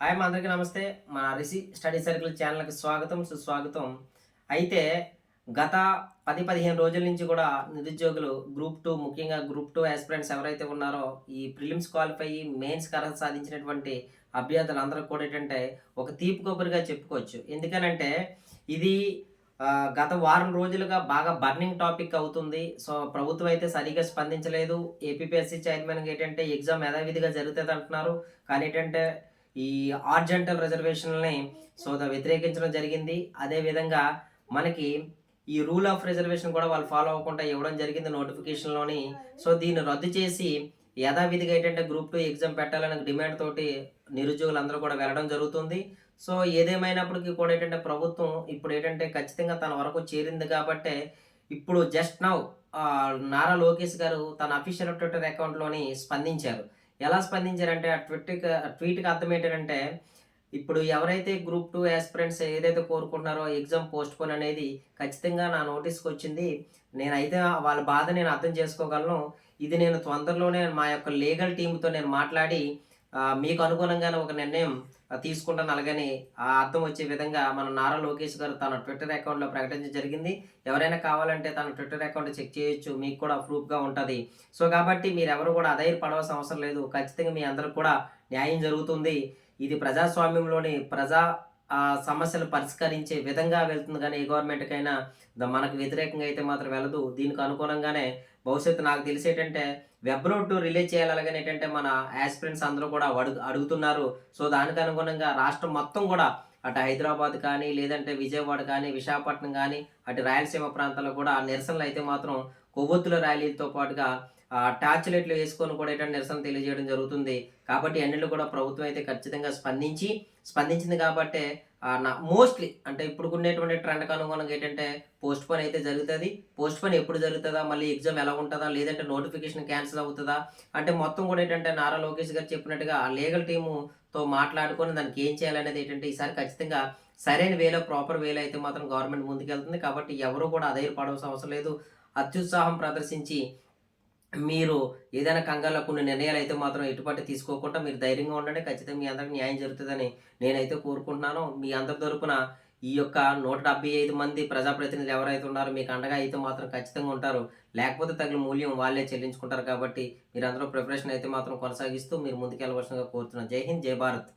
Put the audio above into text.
Hi మా అందరికీ నమస్తే. మన రిషి స్టడీ సర్కిల్ ఛానల్‌కి స్వాగతం, సుస్వాగతం. అయితే గత 10, 15 రోజుల నుంచి కూడా నిరుద్యోగులు గ్రూప్ 2 ముఖ్యంగా గ్రూప్ 2 యాస్పిరెంట్స్ ఎవరైతే ఉన్నారో ఈ ప్రిలిమ్స్ క్వాలిఫై అయ్యి మెయిన్స్‌కి అర్హత సాధించినటువంటి అభ్యర్థులందరికి కూడా ఏంటంటే ఒక తీపి కబురుగా చెప్పుకోవచ్చు. ఎందుకనంటే ఇది గత వారం రోజులుగా బాగా బర్నింగ్ టాపిక్ అవుతుంది. సో, ప్రభుత్వం అయితే సరిగ్గా స్పందించలేదు. ఏపీపీఎస్సీ చైర్మన్‌గా ఏంటంటే ఎగ్జామ్ యథావిధిగా జరుగుతదంటున్నారు. కానీ ఏంటంటే ఈ ఆర్జెంటల్ రిజర్వేషన్‌లని వ్యతిరేకించడం జరిగింది. అదే విధంగా మనకి ఈ రూల్ ఆఫ్ రిజర్వేషన్ కూడా వాళ్ళు ఫాలో అవ్వకుండా ఇవ్వడం జరిగింది నోటిఫికేషన్‌లోని. దీన్ని రద్దు చేసి యథావిధిగా ఏంటంటే గ్రూప్ 2 ఎగ్జామ్ పెట్టాలనే డిమాండ్ తోటి నిరుద్యోగులందరూ కూడా వెళ్ళడం జరుగుతుంది. ఏదేమైనప్పటికీ కూడా ఏంటంటే ప్రభుత్వం ఇప్పుడేంటంటే ఖచ్చితంగా తన వరకు చేరింది కాబట్టే ఇప్పుడు జస్ట్ నౌ నారా లోకేష్ గారు తన అఫీషియల్ ట్విట్టర్ అకౌంట్‌లోని స్పందించారు. ఎలా స్పందించారంటే ఆ ట్వీట్‌కి అర్థం ఏంటంటే, ఇప్పుడు ఎవరైతే గ్రూప్ 2 యాస్పిరెంట్స్ ఏదైతే కోరుకుంటున్నారో ఎగ్జామ్ పోస్ట్‌పోన్ అనేది ఖచ్చితంగా నా నోటీస్‌కొచ్చింది. నేనైతే వాళ్ళ బాధ నేను అర్థం చేసుకోగలను. ఇది నేను తొందరలోనే మా యొక్క లీగల్ టీమ్‌తో నేను మాట్లాడి మీకు అనుగుణంగానే ఒక నిర్ణయం తీసుకుంటాను అలాగని అర్థం వచ్చే విధంగా మన నారా లోకేష్ గారు తన ట్విట్టర్ అకౌంట్‌లో ప్రకటించడం జరిగింది. ఎవరైనా కావాలంటే తన ట్విట్టర్ అకౌంట్ చెక్ చేయొచ్చు. మీకు కూడా ప్రూఫ్‌గా ఉంటది. కాబట్టి మీరెవరు కూడా అధైర్యపడవలసిన అవసరం లేదు. ఖచ్చితంగా మీ అందరికి కూడా న్యాయం జరుగుతుంది. ఇది ప్రజాస్వామ్యంలోని సమస్యలు పరిష్కరించే విధంగా వెళ్తుంది గానీ, ఏ గవర్నమెంట్‌కైనా మనకు వ్యతిరేకంగా అయితే మాత్రం వెళ్ళదు. దీనికి అనుగుణంగానే భవిష్యత్తు నాకు తెలిసేటంటే వెబ్ నోట్ రిలీజ్ చేయాలి. అలాగని ఏంటంటే మన యాస్పిరెంట్స్ అందరూ కూడా అడుగుతున్నారు. దానికి అనుగుణంగా రాష్ట్రం మొత్తం కూడా అటు హైదరాబాద్ కానీ, లేదంటే విజయవాడ కానీ, విశాఖపట్నం గానీ, అటు రాయలసీమ ప్రాంతాల్లో కూడా నిరసనలు అయితే మాత్రం కొవ్వొత్తుల ర్యాలీలతో పాటుగా టార్చ్ లైట్లు వేసుకొని కూడా ఏంటంటే నిరసన తెలియజేయడం జరుగుతుంది. కాబట్టి అన్నిట్లో కూడా ప్రభుత్వం అయితే ఖచ్చితంగా స్పందించింది కాబట్టే మోస్ట్‌లీ అంటే ఇప్పుడుకున్నటువంటి ట్రెండ్‌కి అనుగుణంగా ఏంటంటే పోస్ట్‌పోన్ అయితే జరుగుతది. పోస్ట్‌పోన్ ఎప్పుడు జరుగుతదా? మళ్ళీ ఎగ్జామ్ ఎలా ఉంటదా? లేదంటే నోటిఫికేషన్ క్యాన్సిల్ అవుతదా? అంటే మొత్తం కూడా ఏంటంటే నారా లోకేష్ గారు చెప్పినట్టుగా ఆ లీగల్ టీమ్‌తో మాట్లాడుకొని దానికి ఏం చేయాలనేది ఏంటంటే ఈసారి ఖచ్చితంగా సరైన వేలో ప్రాపర్ వేలో అయితే మాత్రం గవర్నమెంట్ ముందుకెళ్తుంది. కాబట్టి ఎవరు కూడా అధైర్యపడవలసిన అవసరం లేదు. అత్యుత్సాహం ప్రదర్శించి మీరు ఏదైనా కంగారులో కొన్ని నిర్ణయాలైతే మాత్రం ఎటుపట్టి తీసుకోకుండా మీరు ధైర్యంగా ఉండండి. ఖచ్చితంగా మీ అందరికి న్యాయం జరుగుతదని నేనైతే కోరుకుంటున్నాను. మీ అందరి తరపున ఈ యొక్క 175 మంది ప్రజాప్రతినిధులు ఎవరైతే ఉన్నారో మీకు అండగా అయితే మాత్రం ఖచ్చితంగా ఉంటారు. లేకపోతే తగిన మూల్యం వాళ్ళే చెల్లించుకుంటారు కాబట్టి మీరందరూ ప్రిపరేషన్ అయితే మాత్రం కొనసాగిస్తూ మీరు ముందుకెళ్ళవలసిందిగా కోరుతున్నాను. జై హింద్, జై భారత్.